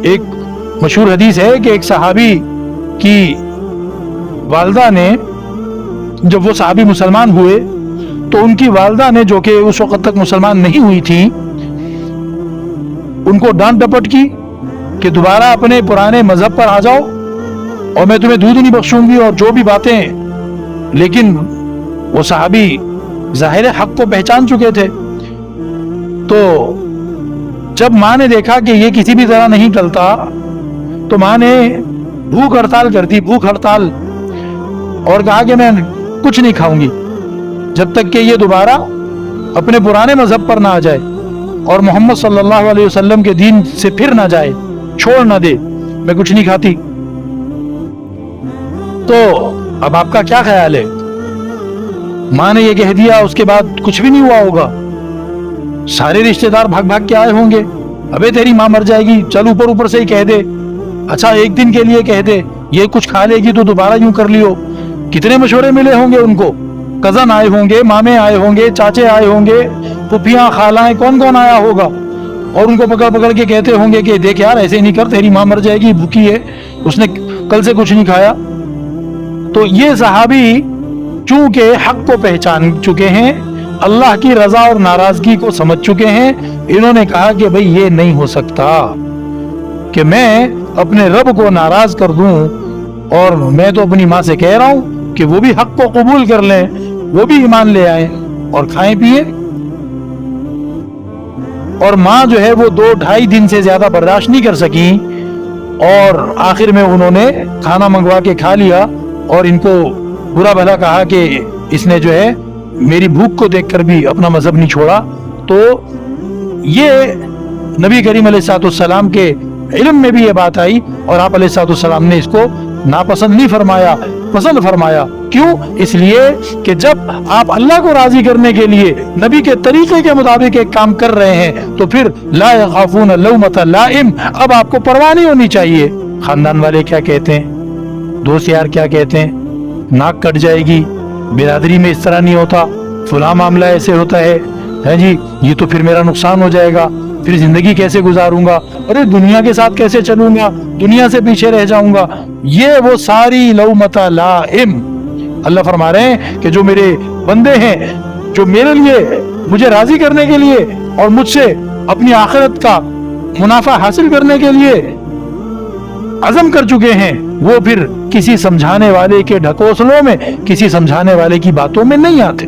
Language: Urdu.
ایک مشہور حدیث ہے کہ ایک صحابی کی والدہ نے، جب وہ صحابی مسلمان ہوئے تو ان کی والدہ نے، جو کہ اس وقت تک مسلمان نہیں ہوئی تھی، ان کو ڈانٹ ڈپٹ کی کہ دوبارہ اپنے پرانے مذہب پر آ جاؤ اور میں تمہیں دودھ نہیں بخشوں گی اور جو بھی باتیں. لیکن وہ صحابی ظاہر حق کو پہچان چکے تھے. تو جب ماں نے دیکھا کہ یہ کسی بھی طرح نہیں ٹلتا تو ماں نے بھوک ہڑتال کر دی، بھوک ہڑتال، اور کہا کہ میں کچھ نہیں کھاؤں گی جب تک کہ یہ دوبارہ اپنے پرانے مذہب پر نہ آ جائے اور محمد صلی اللہ علیہ وسلم کے دین سے پھر نہ جائے، چھوڑ نہ دے، میں کچھ نہیں کھاتی. تو اب آپ کا کیا خیال ہے؟ ماں نے یہ کہہ دیا، اس کے بعد کچھ بھی نہیں ہوا ہوگا، سارے رشتہ دار بھاگ بھاگ کے آئے ہوں گے، ابے تیری ماں مر جائے گی، چل اوپر اوپر سے ہی کہہ دے، اچھا ایک دن کے لیے کہہ دے، یہ کچھ کھا لے گی تو دوبارہ یوں کر لیو. کتنے مشورے ملے ہوں گے ان کو، کزن آئے ہوں گے، مامے آئے ہوں گے، چاچے آئے ہوں گے، پھپھیاں، خالائیں، کون کون آیا ہوگا، اور ان کو پکڑ پکڑ کے کہتے ہوں گے کہ دیکھ یار ایسے نہیں کر، تیری ماں مر جائے گی، بھوکی ہے، اس نے کل سے کچھ نہیں کھایا. تو یہ صحابی چونکہ حق کو پہچان چکے ہیں، اللہ کی رضا اور ناراضگی کو سمجھ چکے ہیں، انہوں نے کہا کہ بھئی یہ نہیں ہو سکتا کہ میں اپنے رب کو ناراض کر دوں، اور میں تو اپنی ماں سے کہہ رہا ہوں کہ وہ بھی حق کو قبول کر لیں، وہ بھی ایمان لے آئیں اور کھائیں پیئیں. اور ماں جو ہے وہ 2-2.5 دن سے زیادہ برداشت نہیں کر سکی، اور آخر میں انہوں نے کھانا منگوا کے کھا لیا اور ان کو برا بھلا کہا کہ اس نے جو ہے میری بھوک کو دیکھ کر بھی اپنا مذہب نہیں چھوڑا. تو یہ نبی کریم علیہ الصلوۃ والسلام کے علم میں بھی یہ بات آئی، اور آپ علیہ الصلوۃ والسلام نے اس کو ناپسند نہیں فرمایا، پسند فرمایا. کیوں؟ اس لیے کہ جب آپ اللہ کو راضی کرنے کے لیے نبی کے طریقے کے مطابق ایک کام کر رہے ہیں تو پھر لا یخافون لومۃ لائم، اب آپ کو پرواہ نہیں ہونی چاہیے خاندان والے کیا کہتے ہیں، دوست یار کیا کہتے ہیں، ناک کٹ جائے گی، برادری میں اس طرح نہیں ہوتا، فلاں معاملہ ایسے ہوتا ہے جی، یہ تو پھر میرا نقصان ہو جائے گا، پھر زندگی کیسے گزاروں گا، ارے دنیا کے ساتھ کیسے چلوں گا، دنیا سے پیچھے رہ جاؤں گا، یہ وہ ساری لومۃ لائم. اللہ فرما رہے ہیں کہ جو میرے بندے ہیں، جو میرے لیے، مجھے راضی کرنے کے لیے اور مجھ سے اپنی آخرت کا منافع حاصل کرنے کے لیے عزم کر چکے ہیں، وہ پھر کسی سمجھانے والے کے ڈھکوسلوں میں، کسی سمجھانے والے کی باتوں میں نہیں آتے.